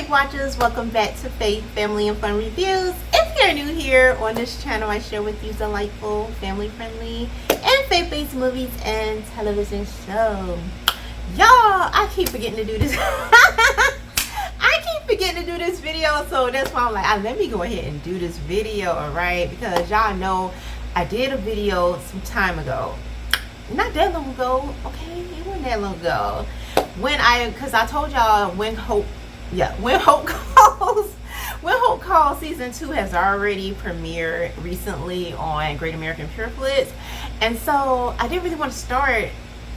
Faith Watchers, welcome back to Faith, Family, and Fun Reviews. If you're new here on this channel, I share with you delightful, family-friendly, and faith-based movies and television shows. Y'all, I keep forgetting to do this. Video, so that's why I'm like, let me go ahead and do this video, alright? Because y'all know I did a video some time ago. Not that long ago, okay? It wasn't that long ago. Because I told y'all when Hope Calls season 2 has already premiered recently on Great American Pure-Flix, and so I didn't really want to start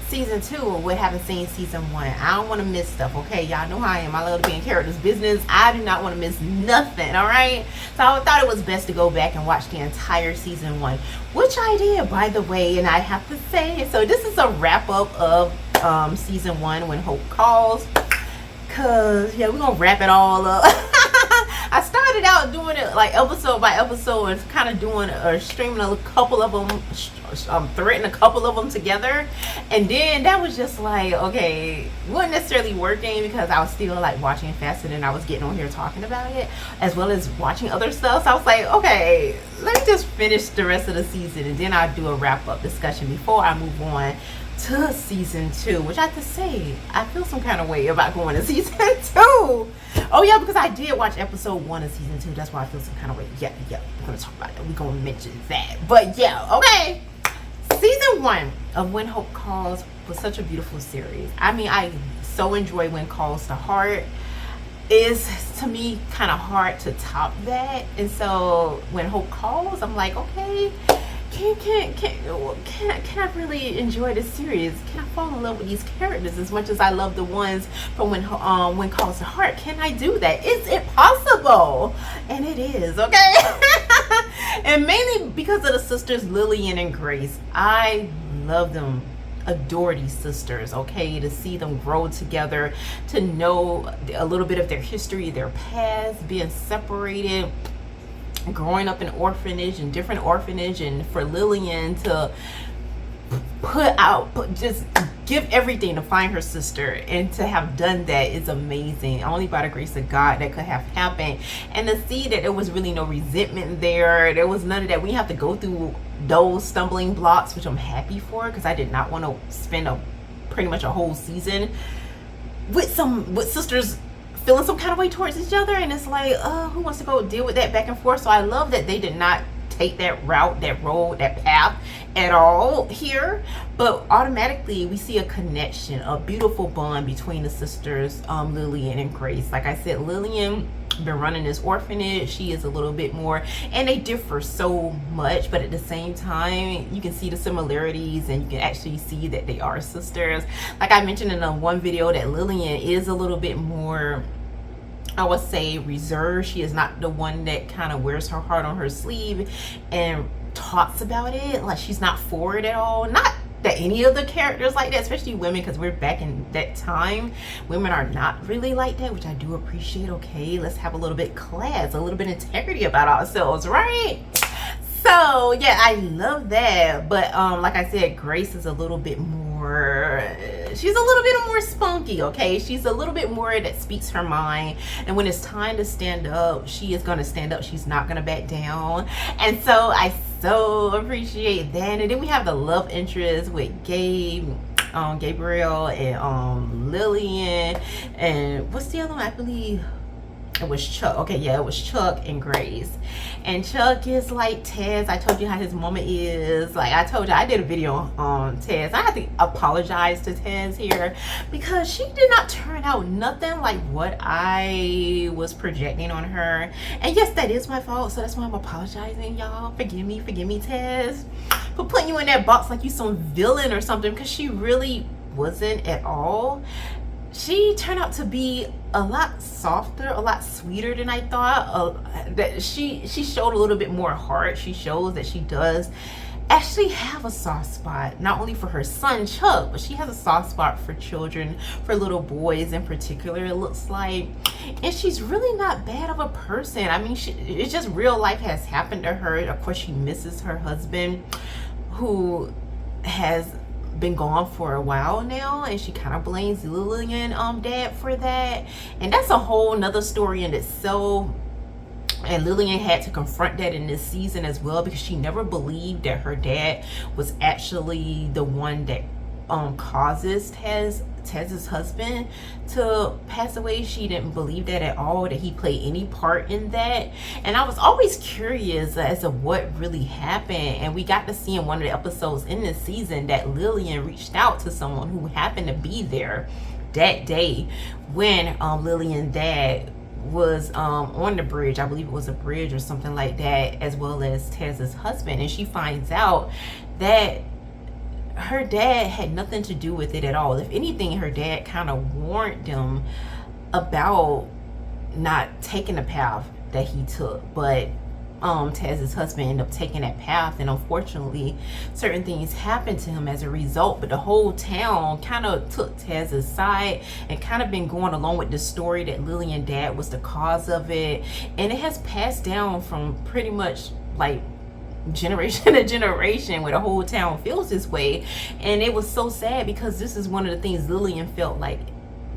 season 2 with having seen season 1. I don't want to miss stuff, okay? Y'all know how I am. I love to be in characters business. I do not want to miss nothing, all right? So I thought it was best to go back and watch the entire season 1, which I did, by the way, and I have to say, so this is a wrap-up of season 1, When Hope Calls, because, yeah, we're going to wrap it all up. I started out doing it like episode by episode and kind of doing streaming a couple of them, threading a couple of them together, and then that was just like, okay, wasn't necessarily working because I was still like watching faster than I was getting on here talking about it, as well as watching other stuff. So I was like, okay, let me just finish the rest of the season and then I'll do a wrap-up discussion before I move on to season 2, which I have to say, I feel some kind of way about going to season 2. Oh yeah, because I did watch episode 1 of season 2. That's why I feel some kind of way. Yeah, we're gonna talk about that. We're gonna mention that. But yeah, okay. Season 1 of When Hope Calls was such a beautiful series. I mean, I so enjoy When Calls to Heart. Is to me kind of hard to top that, and so When Hope Calls, I'm like, okay, can I really enjoy this series? Can I fall in love with these characters as much as I love the ones from When Calls to Heart? Can I do that? Is it possible? And it is, okay? And mainly because of the sisters Lillian and Grace. I love them. Adore these sisters, okay? To see them grow together, to know a little bit of their history, their past, being separated, growing up in orphanage and different orphanage, and for Lillian to just give everything to find her sister, and to have done that is amazing. Only by the grace of God that could have happened. And to see that there was really no resentment there was none of that. We have to go through those stumbling blocks, which I'm happy for, because I did not want to spend pretty much a whole season with sisters feeling some kind of way towards each other, and it's like, who wants to go deal with that back and forth? So I love that they did not take that route, that road, that path at all here, but automatically we see a connection, a beautiful bond between the sisters, Lillian and Grace. Like I said, Lillian been running this orphanage. She is a little bit more, and they differ so much, but at the same time you can see the similarities, and you can actually see that they are sisters. Like I mentioned in one video, that Lillian is a little bit more, I would say, reserved. She is not the one that kind of wears her heart on her sleeve and talks about it. Like, she's not forward at all. Not that any of the characters like that, especially women, because we're back in that time. Women are not really like that, which I do appreciate. Okay, let's have a little bit class, a little bit integrity about ourselves, right? So yeah, I love that. But like I said, Grace is a little bit more, she's a little bit more spunky, okay? She's a little bit more that speaks her mind, and when it's time to stand up, she is going to stand up. She's not going to back down. And so I so appreciate that. And then we have the love interest with Gabriel and Lillian, and what's the other one? I believe it was Chuck. Okay, yeah, it was Chuck and Grace. And Chuck is like Tez. I told you how his mama is. Like I told you, I did a video on Tez. I have to apologize to Tez here, because she did not turn out nothing like what I was projecting on her. And yes, that is my fault, so that's why I'm apologizing, y'all. Forgive me, Tez, for putting you in that box like you some villain or something, because she really wasn't at all. She turned out to be a lot softer, a lot sweeter than I thought. That she showed a little bit more heart. She shows that she does actually have a soft spot, not only for her son Chuck, but she has a soft spot for children, for little boys in particular, it looks like. And she's really not bad of a person. I mean, it's just real life has happened to her. Of course, she misses her husband, who has been gone for a while now, and she kind of blames Lillian dad for that, and that's a whole nother story in itself. And Lillian had to confront that in this season as well, because she never believed that her dad was actually the one that causes Tez's husband to pass away. She didn't believe that at all, that he played any part in that. And I was always curious as to what really happened. And we got to see in one of the episodes in this season that Lillian reached out to someone who happened to be there that day when Lillian's dad was on the bridge. I believe it was a bridge or something like that, as well as Tez's husband. And she finds out that her dad had nothing to do with it at all. If anything, her dad kind of warned them about not taking the path that he took, but Tez's husband ended up taking that path, and unfortunately certain things happened to him as a result. But the whole town kind of took Tez's side and kind of been going along with the story that Lillian dad was the cause of it, and it has passed down from pretty much like generation to generation, where the whole town feels this way. And it was so sad, because this is one of the things Lillian felt like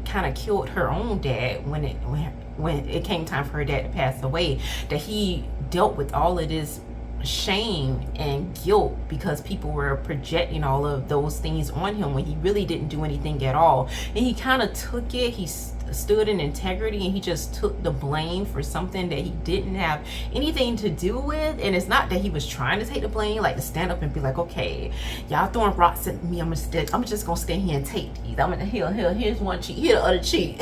kind of killed her own dad when it came time for her dad to pass away, that he dealt with all of this shame and guilt because people were projecting all of those things on him when he really didn't do anything at all. And he kind of took it, he stood in integrity, and he just took the blame for something that he didn't have anything to do with. And it's not that he was trying to take the blame, like to stand up and be like, okay, y'all throwing rocks at me, I'm just gonna stand here and take these. I'm gonna here's one cheek, here the other cheek.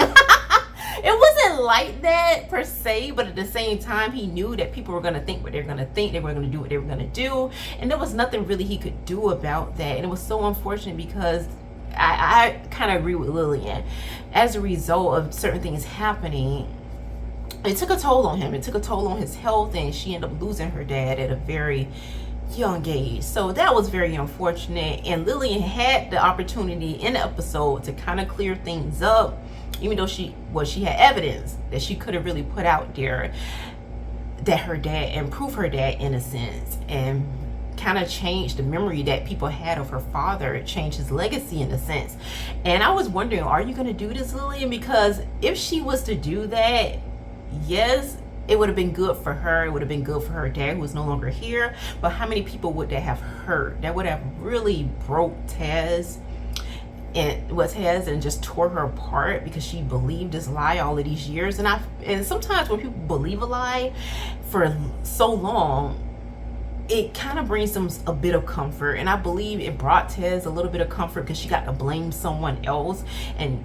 It wasn't like that per se, but at the same time, he knew that people were going to think what they're going to think. They were going to do what they were going to do. And there was nothing really he could do about that. And it was so unfortunate, because I kind of agree with Lillian. As a result of certain things happening, it took a toll on him. It took a toll on his health, and she ended up losing her dad at a very young age. So that was very unfortunate. And Lillian had the opportunity in the episode to kind of clear things up, even though she had evidence that she could have really put out there that her dad, and prove her dad innocence, and kind of change the memory that people had of her father. It changed his legacy in a sense. And I was wondering, are you going to do this, Lillian? Because if she was to do that, yes, it would have been good for her. It would have been good for her dad, who was no longer here. But how many people would that have hurt? That would have really broke Tez and just tore her apart, because she believed this lie all of these years. And sometimes when people believe a lie for so long, it kind of brings them a bit of comfort. And I believe it brought Tez a little bit of comfort, because she got to blame someone else. And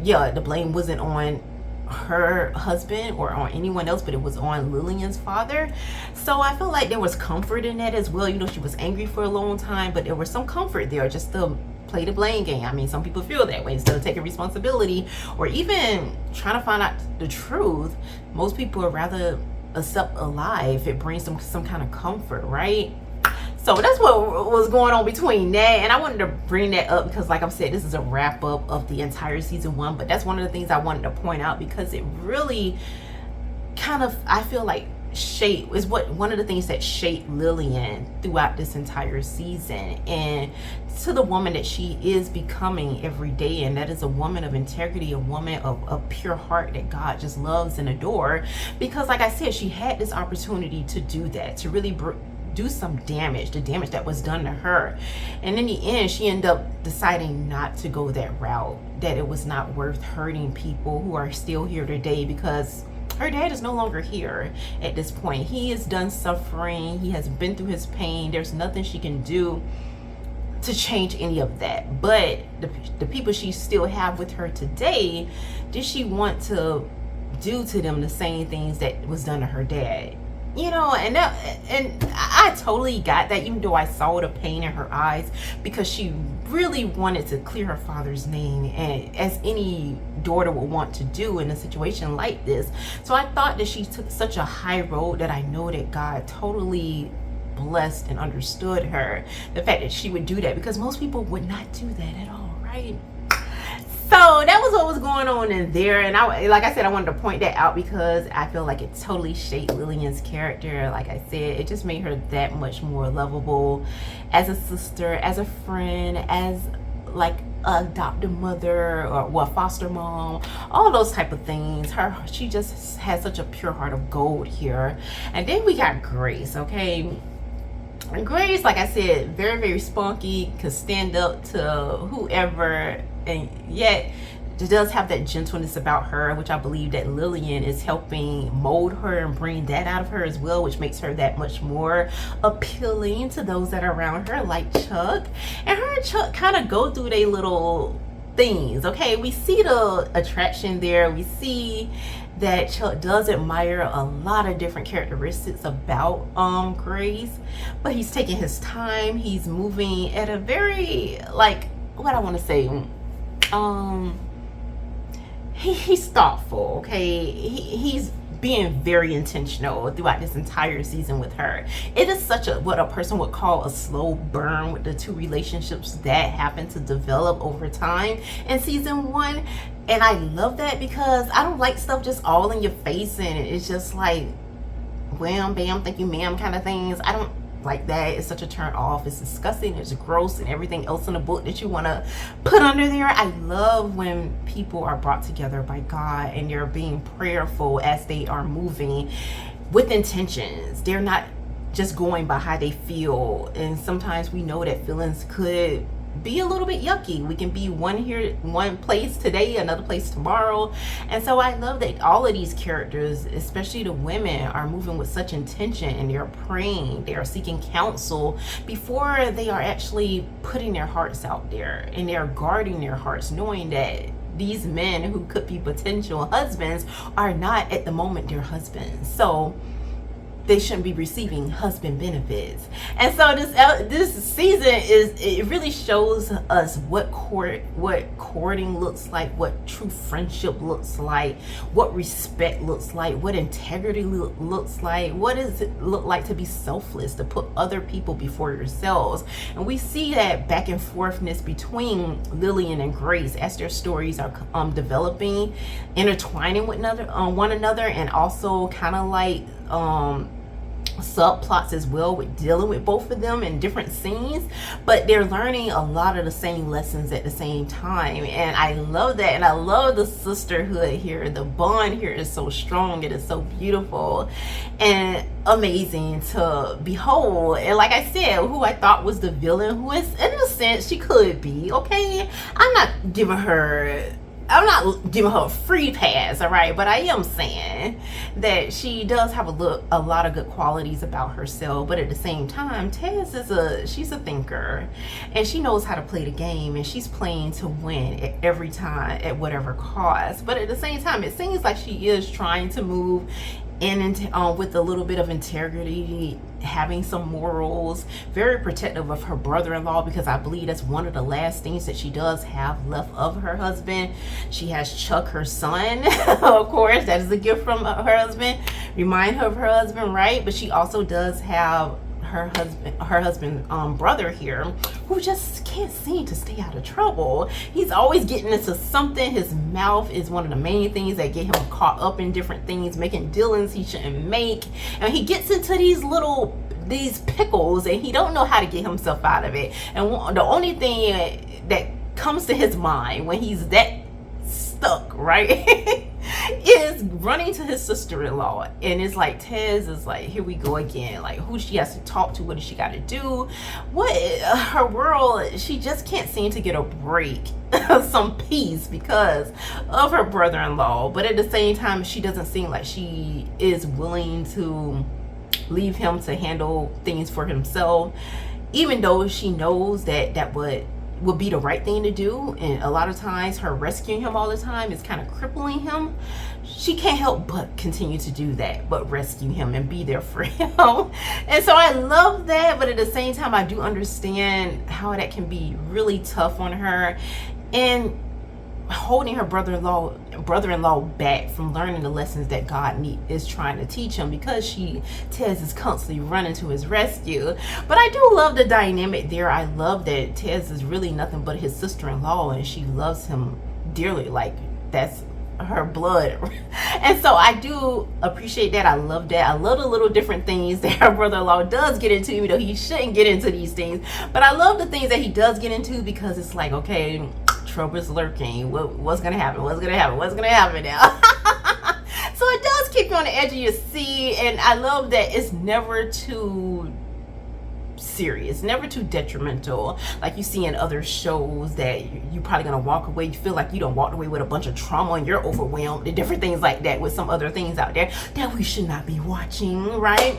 yeah, the blame wasn't on her husband or on anyone else, but it was on Lillian's father. So I feel like there was comfort in that as well. You know, she was angry for a long time, but there was some comfort there just to play the blame game. I mean, some people feel that way. Instead of taking responsibility or even trying to find out the truth, most people would rather accept a lie if it brings them some kind of comfort, right? So that's what was going on between that. And I wanted to bring that up because, like I said, this is a wrap up of the entire season 1. But that's one of the things I wanted to point out, because it really kind of, I feel like, is one of the things that shaped Lillian throughout this entire season, and to the woman that she is becoming every day. And that is a woman of integrity, a woman of a pure heart that God just loves and adore. Because like I said, she had this opportunity to do that, to really do some damage, the damage that was done to her. And in the end, she ended up deciding not to go that route, that it was not worth hurting people who are still here today, because her dad is no longer here at this point. He is done suffering. He has been through his pain. There's nothing she can do to change any of that. But the people she still have with her today, did she want to do to them the same things that was done to her dad? You know, and I totally got that, even though I saw the pain in her eyes, because she really wanted to clear her father's name, and as any daughter would want to do in a situation like this. So I thought that she took such a high road that I know that God totally blessed and understood her, the fact that she would do that, because most people would not do that at all, right? So that was what was going on in there, and like I said, I wanted to point that out because I feel like it totally shaped Lillian's character. Like I said, it just made her that much more lovable as a sister, as a friend, as like a adopted mother or foster mom, all those type of things. She just has such a pure heart of gold here. And then we got Grace, okay? And Grace, like I said, very, very spunky, could stand up to whoever, and yet does have that gentleness about her, which I believe that Lillian is helping mold her and bring that out of her as well, which makes her that much more appealing to those that are around her, like Chuck. And her and Chuck kind of go through their little things, okay? We see the attraction there. We see that Chuck does admire a lot of different characteristics about Grace, but he's taking his time. He's moving at a very, like, what I want to say, he's thoughtful, okay? He's being very intentional throughout this entire season with her. It is such a, what a person would call a slow burn with the two relationships that happen to develop over time in season 1. And I love that because I don't like stuff just all in your face and it's just like wham bam thank you ma'am kind of things. I don't like that. It's such a turn off. It's disgusting, it's gross, and everything else in the book that you want to put under there. I love when people are brought together by God and they're being prayerful as they are moving with intentions. They're not just going by how they feel, and sometimes we know that feelings could be a little bit yucky. We can be one place today, another place tomorrow. And so I love that all of these characters, especially the women, are moving with such intention, and they're praying, they are seeking counsel before they are actually putting their hearts out there, and they're guarding their hearts, knowing that these men who could be potential husbands are not at the moment their husbands. So they shouldn't be receiving husband benefits. And so this season it really shows us what courting looks like, what true friendship looks like, what respect looks like, what integrity looks like, what does it look like to be selfless, to put other people before yourselves. And we see that back and forthness between Lillian and Grace as their stories are developing, intertwining with one another, and also kind of like subplots as well, with dealing with both of them in different scenes, but they're learning a lot of the same lessons at the same time. And I love that, and I love the sisterhood here. The bond here is so strong. It is so beautiful and amazing to behold. And like I said, who I thought was the villain, who is in a sense she could be, okay, I'm not giving her a free pass, all right, but I am saying that she does have a lot of good qualities about herself. But at the same time, Tess she's a thinker, and she knows how to play the game, and she's playing to win at every time at whatever cost. But at the same time, it seems like she is trying to move with a little bit of integrity, having some morals, very protective of her brother-in-law, because I believe that's one of the last things that she does have left of her husband. She has Chuck, her son, of course, that is a gift from her husband, remind her of her husband, right? But she also does have her husband brother here, who just can't seem to stay out of trouble. He's always getting into something. His mouth is one of the main things that get him caught up in different things, making dealings he shouldn't make, and he gets into these pickles, and he don't know how to get himself out of it. And the only thing that comes to his mind when he's that stuck, right, is running to his sister-in-law. And it's like Tez is like, here we go again, like who she has to talk to, what does she got to do, what her world, she just can't seem to get a break, some peace, because of her brother-in-law. But at the same time, she doesn't seem like she is willing to leave him to handle things for himself, even though she knows that would be the right thing to do. And a lot of times her rescuing him all the time is kind of crippling him. She can't help but continue to do that, but rescue him and be there for him. And so I love that, but at the same time I do understand how that can be really tough on her, and holding her brother-in-law back from learning the lessons that God is trying to teach him, because Tez is constantly running to his rescue. But I do love the dynamic there. I love that Tez is really nothing but his sister-in-law, and she loves him dearly. Like, that's her blood. And so I do appreciate that. I love that. I love the little different things that her brother-in-law does get into, even though he shouldn't get into these things. But I love the things that he does get into, because it's like, okay, trouble is lurking. What's gonna happen? What's gonna happen? What's gonna happen now? So it does keep you on the edge of your seat, and I love that it's never too serious, never too detrimental, like you see in other shows that you're probably gonna walk away, you feel like you don't walk away with a bunch of trauma and you're overwhelmed and different things like that, with some other things out there that we should not be watching, right?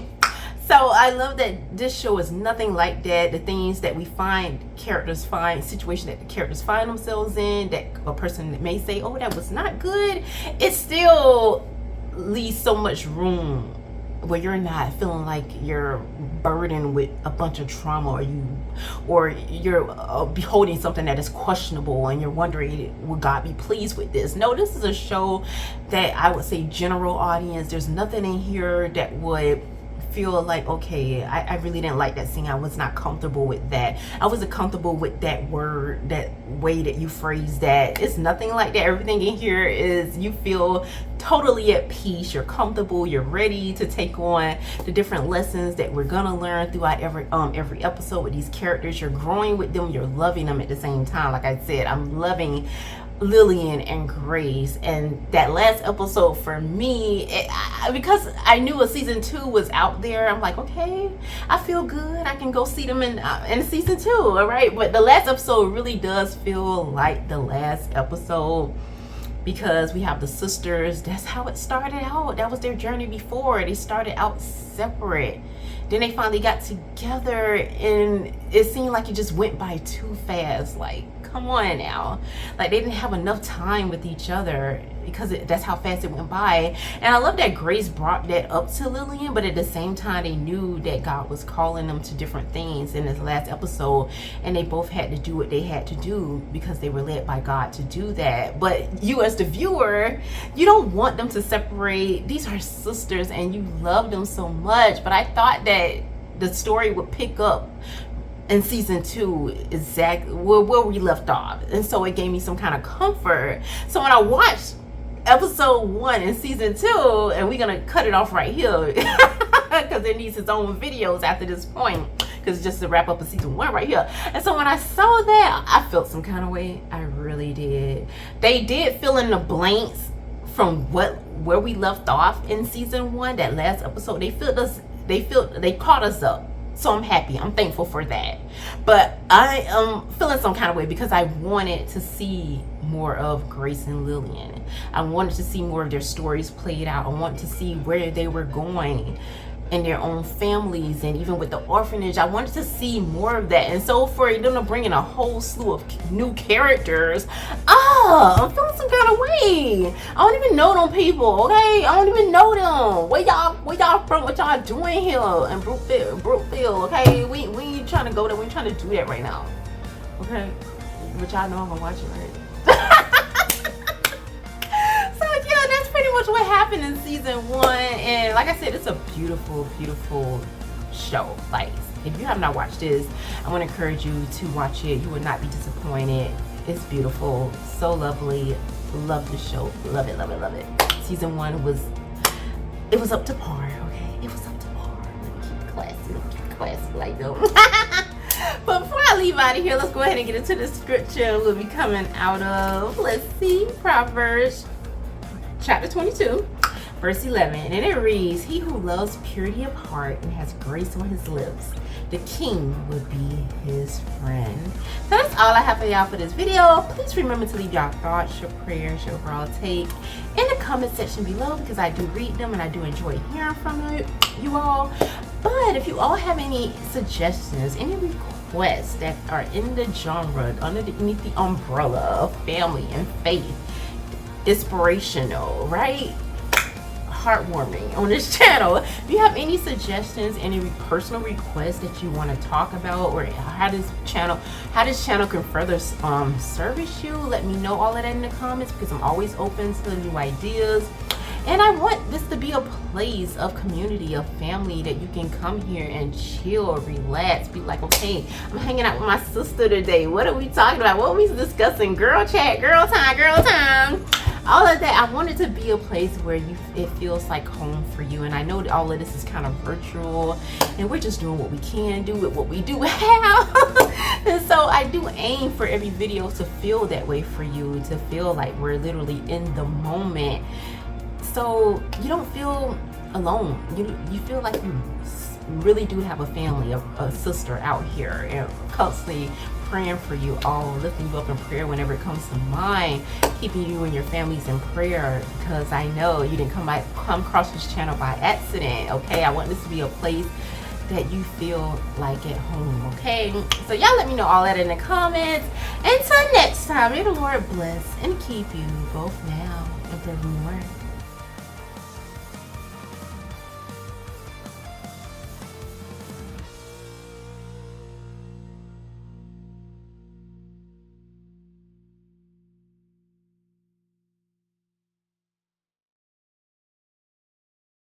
So I love that this show is nothing like that. The things that we find characters find, situations that the characters find themselves in, that a person may say, oh, that was not good, it still leaves so much room where you're not feeling like you're burdened with a bunch of trauma, or you're beholding something that is questionable and you're wondering, will God be pleased with this? No, this is a show that I would say general audience. There's nothing in here that would feel like, okay, I really didn't like that scene, I was not comfortable with that, I wasn't comfortable with that word, that way that you phrase that. It's nothing like that. Everything in here is, you feel totally at peace, you're comfortable, you're ready to take on the different lessons that we're gonna learn throughout every episode with these characters. You're growing with them, you're loving them at the same time. Like I said, I'm loving Lillian and Grace, and that last episode for me, because I knew a season 2 was out there, I'm like, okay, I feel good, I can go see them in season 2, all right? But the last episode really does feel like the last episode, because we have the sisters. That's how it started out. That was their journey before. They started out separate, then they finally got together, and it seemed like it just went by too fast. Like, come on now, like they didn't have enough time with each other, because that's how fast it went by. And I love that Grace brought that up to Lillian, but at the same time they knew that God was calling them to different things in this last episode, and they both had to do what they had to do because they were led by God to do that. But you as the viewer, you don't want them to separate. These are sisters and you love them so much. But I thought that the story would pick up in season 2 exactly where we left off, and so it gave me some kind of comfort. So when I watched episode 1 in season 2, and we're gonna cut it off right here because it needs its own videos after this point, because it's just to wrap up of season 1 right here. And so when I saw that, I felt some kind of way. I really did. They did fill in the blanks from where we left off in season 1, that last episode. They caught us up. So I'm happy, I'm thankful for that. But I am feeling some kind of way because I wanted to see more of Grace and Lillian. I wanted to see more of their stories played out. I wanted to see where they were going in their own families, and even with the orphanage, I wanted to see more of that. And so for them to bring in a whole slew of new characters, I'm feeling some kind of way. I don't even know them people, okay? I don't even know them. Where y'all from? What y'all doing here in Brookfield, okay? We ain't trying to go there. We ain't trying to do that right now, okay? But y'all know I'm gonna watch it, right? What happened in season 1, and like I said, it's a beautiful show. Like, if you have not watched this, I want to encourage you to watch it. You will not be disappointed. It's beautiful, so lovely. Love the show, love it. Season 1 was up to par, okay? It was up to par. Let me keep it classy like that. But before I leave out of here, let's go ahead and get into the scripture we'll be coming out of. Let's see, Proverbs chapter 22, verse 11, and it reads, he who loves purity of heart and has grace on his lips, the king will be his friend. So that's all I have for y'all for this video. Please remember to leave y'all thoughts, your prayers, your overall take in the comment section below, because I do read them and I do enjoy hearing from you all. But if you all have any suggestions, any requests that are in the genre, underneath the umbrella of family and faith, inspirational, right, heartwarming on this channel, if you have any suggestions, any personal requests that you want to talk about, or how this channel can further service you, let me know all of that in the comments, because I'm always open to new ideas. And I want this to be a place of community, of family, that you can come here and chill, relax, be like, okay, I'm hanging out with my sister today. What are we talking about? What are we discussing? Girl chat, girl time, all of that. I want it to be a place where it feels like home for you. And I know that all of this is kind of virtual, and we're just doing what we can do with what we do have. And so I do aim for every video to feel that way for you, to feel like we're literally in the moment, so you don't feel alone. You feel like you really do have a family, a sister out here, and constantly praying for you all, lifting you up in prayer whenever it comes to mind, keeping you and your families in prayer, because I know you didn't come across this channel by accident. Okay, I want this to be a place that you feel like at home. Okay, so y'all let me know all that in the comments. Until next time, may the Lord bless and keep you both now and forevermore.